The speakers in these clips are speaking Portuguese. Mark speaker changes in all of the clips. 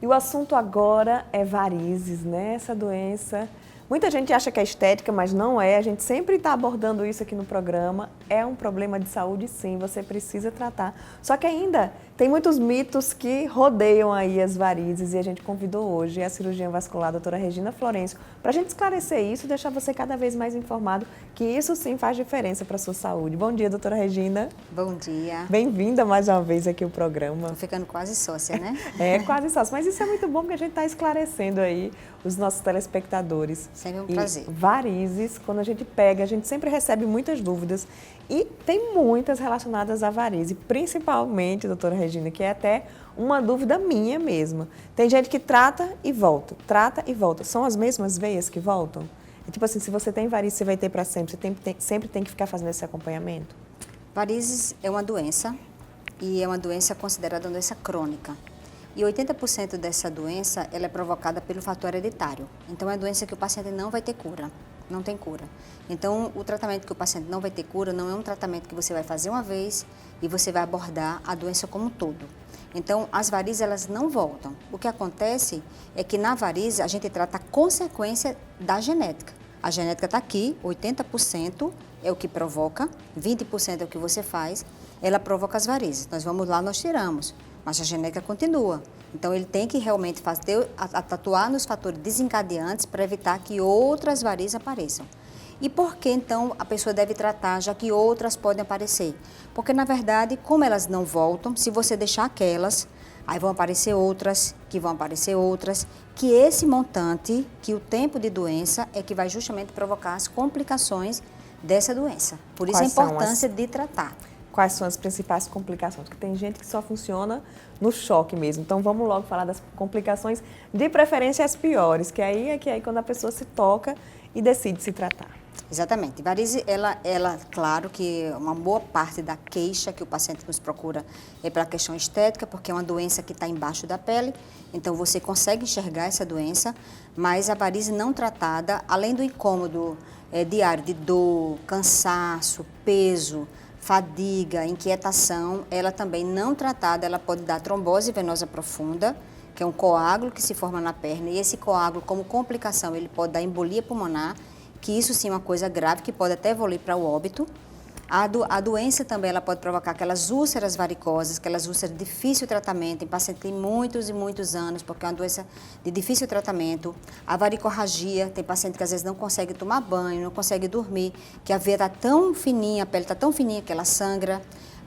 Speaker 1: E o assunto agora é varizes, né? Essa doença. Muita gente acha que é estética, mas não é. A gente sempre está abordando isso aqui no programa. É um problema de saúde, sim. Você precisa tratar. Só que ainda tem muitos mitos que rodeiam aí as varizes e a gente convidou hoje a cirurgiã vascular, a doutora Regina Florencio, para a gente esclarecer isso e deixar você cada vez mais informado que isso sim faz diferença para a sua saúde. Bom dia, doutora Regina.
Speaker 2: Bom dia.
Speaker 1: Bem-vinda mais uma vez aqui ao programa.
Speaker 2: Tô ficando quase sócia, né?
Speaker 1: É, quase sócio. Mas isso é muito bom porque a gente está esclarecendo aí os nossos telespectadores.
Speaker 2: Sempre um prazer.
Speaker 1: Varizes, quando a gente pega, a gente sempre recebe muitas dúvidas e tem muitas relacionadas à varize, principalmente, doutora Regina, que é até uma dúvida minha mesma. Tem gente que trata e volta, trata e volta. São as mesmas veias que voltam? É tipo assim, se você tem varize, você vai ter para sempre, você sempre tem que ficar fazendo esse acompanhamento?
Speaker 2: Varizes é uma doença e é uma doença considerada uma doença crônica. E 80% dessa doença ela é provocada pelo fator hereditário. Então, é uma doença que o paciente não vai ter cura, não tem cura. Então, o tratamento que o paciente não vai ter cura não é um tratamento que você vai fazer uma vez e você vai abordar a doença como um todo. Então, as varizes, elas não voltam. O que acontece é que na varize a gente trata a consequência da genética. A genética está aqui, 80% é o que provoca, 20% é o que você faz, ela provoca as varizes. Nós vamos lá, nós tiramos, mas a genética continua. Então, ele tem que realmente atuar nos fatores desencadeantes para evitar que outras varizes apareçam. E por que, então, a pessoa deve tratar, já que outras podem aparecer? Porque, na verdade, como elas não voltam, se você deixar aquelas, aí vão aparecer outras, que vão aparecer outras, que esse montante, que o tempo de doença, é que vai justamente provocar as complicações dessa doença. Por isso a importância de tratar.
Speaker 1: Quais são as principais complicações? Porque tem gente que só funciona no choque mesmo. Então, vamos logo falar das complicações, de preferência as piores, que aí é quando a pessoa se toca e decide se tratar.
Speaker 2: Exatamente. Varize, claro que uma boa parte da queixa que o paciente nos procura é pela questão estética, porque é uma doença que está embaixo da pele, então você consegue enxergar essa doença, mas a varize não tratada, além do incômodo diário de dor, cansaço, peso, fadiga, inquietação, ela também não tratada, ela pode dar trombose venosa profunda, que é um coágulo que se forma na perna, e esse coágulo, como complicação, ele pode dar embolia pulmonar, que isso sim é uma coisa grave, que pode até evoluir para o óbito. A doença também ela pode provocar aquelas úlceras varicosas, aquelas úlceras de difícil tratamento, em paciente que tem muitos e muitos anos, porque é uma doença de difícil tratamento. A varicorragia, tem paciente que às vezes não consegue tomar banho, não consegue dormir, que a veia está tão fininha, a pele está tão fininha que ela sangra.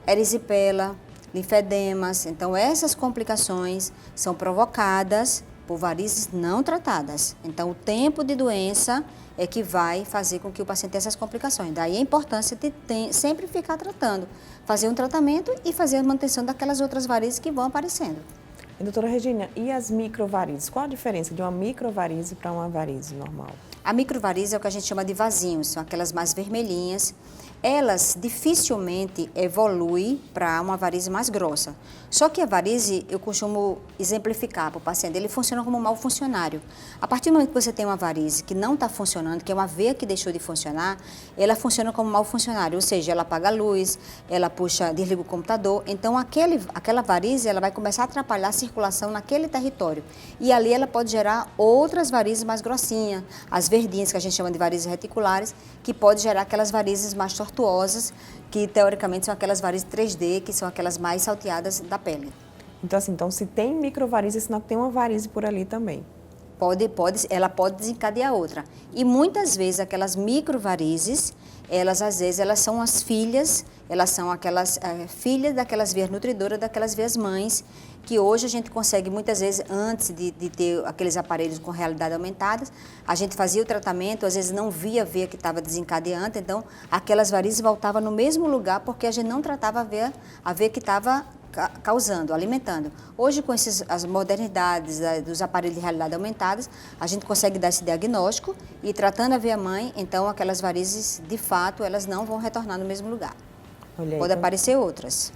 Speaker 2: Erisipela, linfedemas. Então, essas complicações são provocadas por varizes não tratadas. Então, o tempo de doença é que vai fazer com que o paciente tenha essas complicações. Daí a importância de sempre ficar tratando, fazer um tratamento e fazer a manutenção daquelas outras varizes que vão aparecendo.
Speaker 1: E, doutora Regina, e as microvarizes? Qual a diferença de uma microvarize para uma varize normal?
Speaker 2: A microvarize é o que a gente chama de vasinhos, são aquelas mais vermelhinhas. Elas dificilmente evoluem para uma varize mais grossa. Só que a varize, eu costumo exemplificar para o paciente, ele funciona como um mau funcionário. A partir do momento que você tem uma varize que não está funcionando, que é uma veia que deixou de funcionar, ela funciona como um mau funcionário, ou seja, ela apaga a luz, ela desliga o computador. Então, aquela varize ela vai começar a atrapalhar a circulação naquele território. E ali ela pode gerar outras varizes mais grossinhas, as verdinhas, que a gente chama de varizes reticulares, que pode gerar aquelas varizes mais tortuosas, que teoricamente são aquelas varizes 3D, que são aquelas mais salteadas da pele.
Speaker 1: Então, assim, se tem microvarize, é sinal que tem uma varize por ali também.
Speaker 2: Ela pode desencadear outra. E muitas vezes aquelas microvarizes, às vezes elas são as filhas, elas são aquelas filhas daquelas veias nutridoras, daquelas veias mães, que hoje a gente consegue muitas vezes, antes de ter aqueles aparelhos com realidade aumentada, a gente fazia o tratamento, às vezes não via a veia que estava desencadeando, então aquelas varizes voltavam no mesmo lugar porque a gente não tratava a veia que estava causando, alimentando. Hoje, com as modernidades dos aparelhos de realidade aumentadas, a gente consegue dar esse diagnóstico e tratando a veia-mãe, então aquelas varizes, de fato, elas não vão retornar no mesmo lugar.
Speaker 1: Olha aí,
Speaker 2: pode aparecer outras.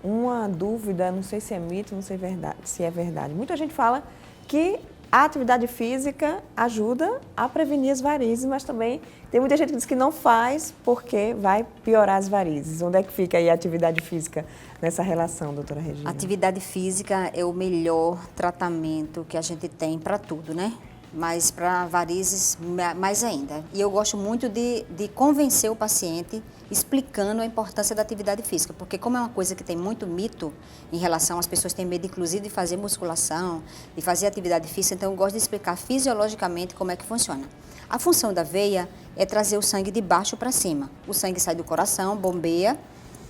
Speaker 1: Uma dúvida, não sei se é mito, não sei se é verdade. Muita gente fala que A atividade física ajuda a prevenir as varizes, mas também tem muita gente que diz que não faz porque vai piorar as varizes. Onde é que fica aí a atividade física nessa relação, doutora Regina?
Speaker 2: Atividade física é o melhor tratamento que a gente tem para tudo, né? Mas para varizes, mais ainda. E eu gosto muito de convencer o paciente explicando a importância da atividade física, porque como é uma coisa que tem muito mito em relação, as pessoas têm medo inclusive de fazer musculação, de fazer atividade física, então eu gosto de explicar fisiologicamente como é que funciona. A função da veia é trazer o sangue de baixo para cima. O sangue sai do coração, bombeia,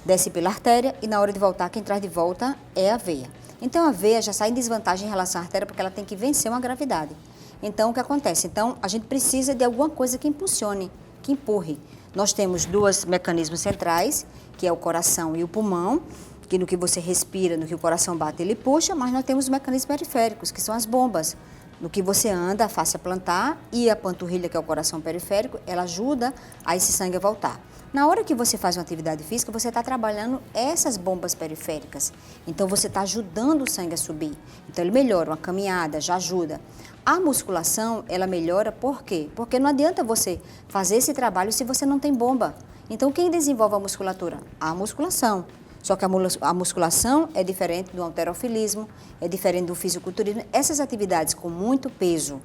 Speaker 2: desce pela artéria e na hora de voltar, quem traz de volta é a veia. Então a veia já sai em desvantagem em relação à artéria porque ela tem que vencer uma gravidade. Então, o que acontece? Então, a gente precisa de alguma coisa que impulsione, que empurre. Nós temos dois mecanismos centrais, que é o coração e o pulmão, que no que você respira, no que o coração bate, ele puxa, mas nós temos os mecanismos periféricos, que são as bombas. No que você anda, a face plantar e a panturrilha, que é o coração periférico, ela ajuda a esse sangue a voltar. Na hora que você faz uma atividade física, você está trabalhando essas bombas periféricas. Então, você está ajudando o sangue a subir. Então, ele melhora, uma caminhada já ajuda. A musculação, ela melhora por quê? Porque não adianta você fazer esse trabalho se você não tem bomba. Então, quem desenvolve a musculatura? A musculação. Só que a musculação é diferente do halterofilismo, é diferente do fisiculturismo. Essas atividades com muito peso,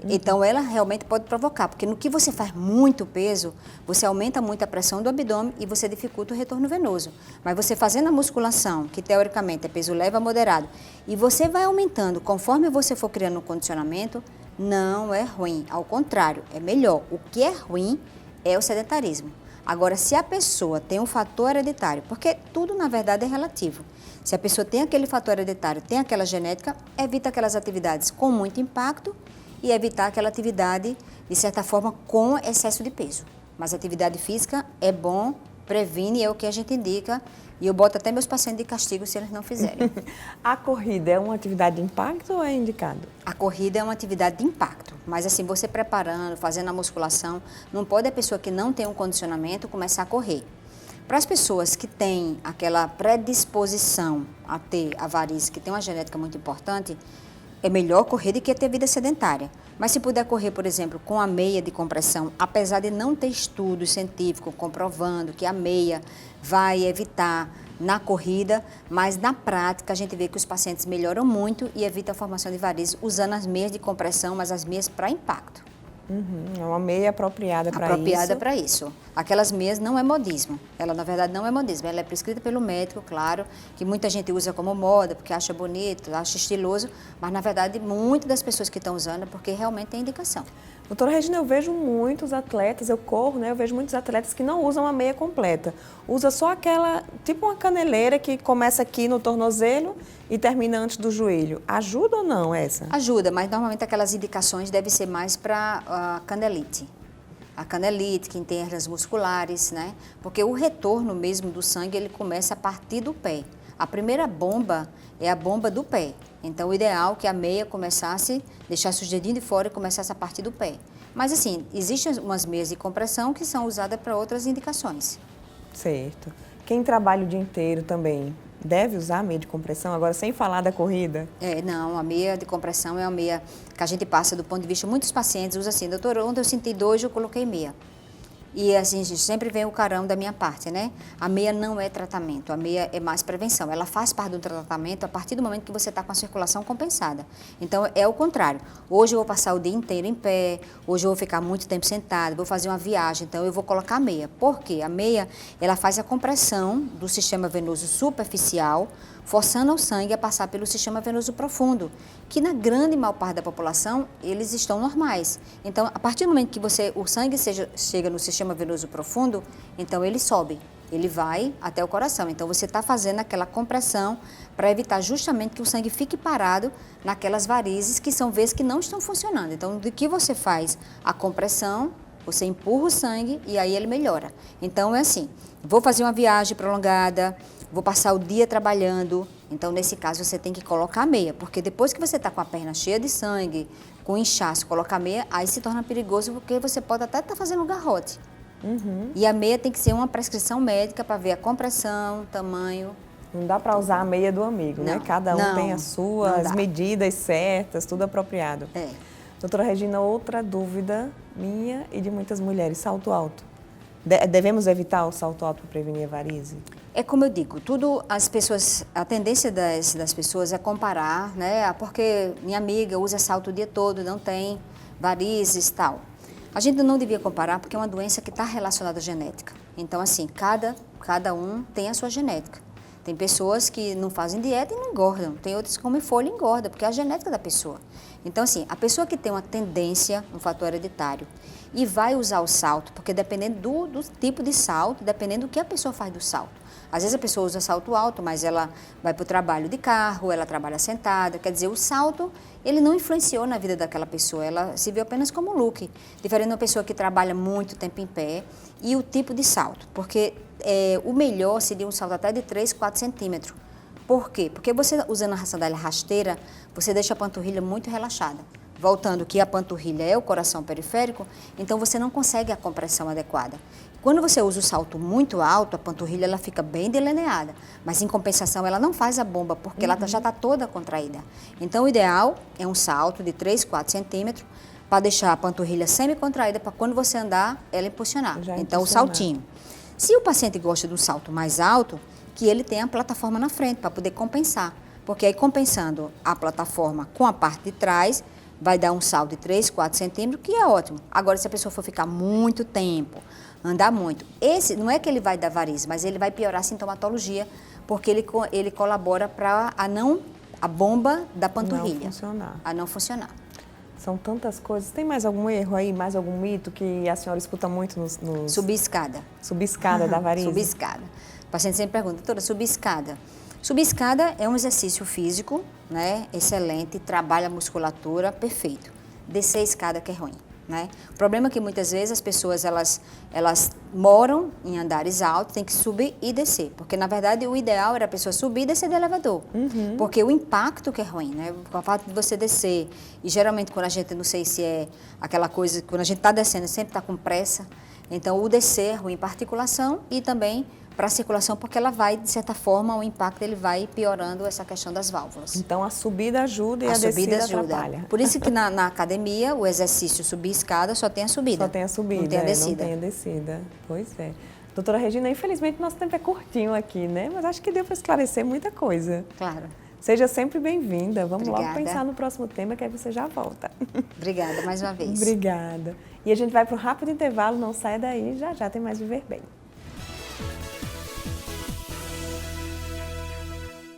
Speaker 2: então ela realmente pode provocar, porque no que você faz muito peso, você aumenta muito a pressão do abdômen e você dificulta o retorno venoso. Mas você fazendo a musculação, que teoricamente é peso leve a moderado, e você vai aumentando conforme você for criando um condicionamento, não é ruim, ao contrário, é melhor. O que é ruim é o sedentarismo. Agora, se a pessoa tem um fator hereditário, porque tudo na verdade é relativo, se a pessoa tem aquele fator hereditário, tem aquela genética, evita aquelas atividades com muito impacto e evitar aquela atividade, de certa forma, com excesso de peso. Mas a atividade física é bom, previne, é o que a gente indica, e eu boto até meus pacientes de castigo se eles não fizerem.
Speaker 1: A corrida é uma atividade de impacto ou é indicado?
Speaker 2: A corrida é uma atividade de impacto, mas assim, você preparando, fazendo a musculação, não pode a pessoa que não tem um condicionamento começar a correr. Para as pessoas que têm aquela predisposição a ter a varize, que tem uma genética muito importante, é melhor correr do que ter vida sedentária. Mas se puder correr, por exemplo, com a meia de compressão, apesar de não ter estudo científico comprovando que a meia vai evitar na corrida, mas na prática a gente vê que os pacientes melhoram muito e evitam a formação de varizes usando as meias de compressão, mas as meias para impacto.
Speaker 1: É uma meia apropriada para isso.
Speaker 2: Apropriada para isso. Aquelas meias não é modismo. Ela, na verdade, não é modismo. Ela é prescrita pelo médico, claro, que muita gente usa como moda, porque acha bonito, acha estiloso, mas, na verdade, muitas das pessoas que estão usando é porque realmente tem indicação.
Speaker 1: Doutora Regina, eu vejo muitos atletas, eu corro, né? Eu vejo muitos atletas que não usam a meia completa. Usa só aquela, tipo uma caneleira que começa aqui no tornozelo e termina antes do joelho. Ajuda ou não essa?
Speaker 2: Ajuda, mas normalmente aquelas indicações devem ser mais para a canelite. A canelite, que tem hernias musculares, né? Porque o retorno mesmo do sangue, ele começa a partir do pé. A primeira bomba é a bomba do pé. Então, o ideal é que a meia começasse, deixasse os dedinhos de fora e começasse a partir do pé. Mas, assim, existem umas meias de compressão que são usadas para outras indicações.
Speaker 1: Certo. Quem trabalha o dia inteiro também deve usar a meia de compressão? Agora, sem falar da corrida?
Speaker 2: Não, a meia de compressão é uma meia que a gente passa do ponto de vista, muitos pacientes usam assim, doutor, ontem eu senti dor, eu coloquei meia. E assim, sempre vem o carão da minha parte, né? A meia não é tratamento, a meia é mais prevenção. Ela faz parte do tratamento a partir do momento que você está com a circulação compensada. Então, é o contrário. Hoje eu vou passar o dia inteiro em pé, hoje eu vou ficar muito tempo sentada, vou fazer uma viagem, então eu vou colocar a meia. Por quê? A meia, ela faz a compressão do sistema venoso superficial, forçando o sangue a passar pelo sistema venoso profundo, que na grande maior parte da população, eles estão normais. Então, a partir do momento que o sangue chega no sistema venoso profundo, então ele sobe, ele vai até o coração. Então, você está fazendo aquela compressão para evitar justamente que o sangue fique parado naquelas varizes que são vezes que não estão funcionando. Então, do que você faz a compressão, você empurra o sangue e aí ele melhora. Então, é assim, vou fazer uma viagem prolongada, vou passar o dia trabalhando, então nesse caso você tem que colocar a meia, porque depois que você está com a perna cheia de sangue, com inchaço, colocar a meia, aí se torna perigoso porque você pode até estar fazendo garrote. E a meia tem que ser uma prescrição médica para ver a compressão, tamanho.
Speaker 1: Não dá para usar a meia do amigo, né? Cada um tem as suas medidas certas, tudo apropriado.
Speaker 2: É.
Speaker 1: Doutora Regina, outra dúvida minha e de muitas mulheres, salto alto. Devemos evitar o salto alto para prevenir a varize?
Speaker 2: É como eu digo, tudo as pessoas, a tendência das pessoas é comparar, né? Porque minha amiga usa salto o dia todo, não tem varizes e tal. A gente não devia comparar porque é uma doença que está relacionada à genética. Então, assim, cada um tem a sua genética. Tem pessoas que não fazem dieta e não engordam. Tem outras que comem folha e engordam, porque é a genética da pessoa. Então, assim, a pessoa que tem uma tendência, um fator hereditário, e vai usar o salto, porque dependendo do tipo de salto, dependendo do que a pessoa faz do salto. Às vezes a pessoa usa salto alto, mas ela vai para o trabalho de carro, ela trabalha sentada. Quer dizer, o salto, ele não influenciou na vida daquela pessoa, ela se viu apenas como look. Diferente de uma pessoa que trabalha muito tempo em pé e o tipo de salto. Porque o melhor seria um salto até de 3, 4 centímetros. Por quê? Porque você usando a sandália rasteira, você deixa a panturrilha muito relaxada. Voltando que a panturrilha é o coração periférico, então você não consegue a compressão adequada. Quando você usa o salto muito alto, a panturrilha ela fica bem delineada, mas em compensação ela não faz a bomba, porque ela já está toda contraída. Então o ideal é um salto de 3, 4 centímetros, para deixar a panturrilha semi-contraída, para quando você andar, ela impulsionar. Então o saltinho. Se o paciente gosta de um salto mais alto, que ele tenha a plataforma na frente, para poder compensar. Porque aí compensando a plataforma com a parte de trás, vai dar um salto de 3, 4 centímetros, que é ótimo. Agora, se a pessoa for ficar muito tempo, andar muito, esse não é que ele vai dar varize, mas ele vai piorar a sintomatologia, porque ele colabora para a bomba da panturrilha não funcionar.
Speaker 1: São tantas coisas. Tem mais algum erro aí, mais algum mito que a senhora escuta muito nos...
Speaker 2: Subir escada.
Speaker 1: Subir escada da varize?
Speaker 2: Subir escada. O paciente sempre pergunta, doutora, subir escada. Subir escada é um exercício físico, né, excelente, trabalha a musculatura, perfeito. Descer a escada que é ruim, né? O problema é que muitas vezes as pessoas, elas moram em andares altos, tem que subir e descer. Porque, na verdade, o ideal era a pessoa subir e descer do elevador. Porque o impacto que é ruim, né? Com o fato de você descer, e geralmente quando a gente, não sei se é aquela coisa, quando a gente está descendo, sempre está com pressa. Então, o descer é ruim para a articulação e também para a circulação, porque ela vai, de certa forma, o impacto ele vai piorando essa questão das válvulas.
Speaker 1: Então, a subida ajuda e a descida atrapalha.
Speaker 2: Por isso que na academia, o exercício subir escada só tem a subida.
Speaker 1: Só tem a subida,
Speaker 2: não tem a descida.
Speaker 1: Não tem a descida. Pois é. Doutora Regina, infelizmente nosso tempo é curtinho aqui, né? Mas acho que deu para esclarecer muita coisa.
Speaker 2: Claro.
Speaker 1: Seja sempre bem-vinda. Vamos
Speaker 2: Obrigada.
Speaker 1: logo pensar no próximo tema, que aí você já volta.
Speaker 2: Obrigada mais uma vez.
Speaker 1: Obrigada. E a gente vai para um rápido intervalo, não saia daí, já já tem mais Viver Bem.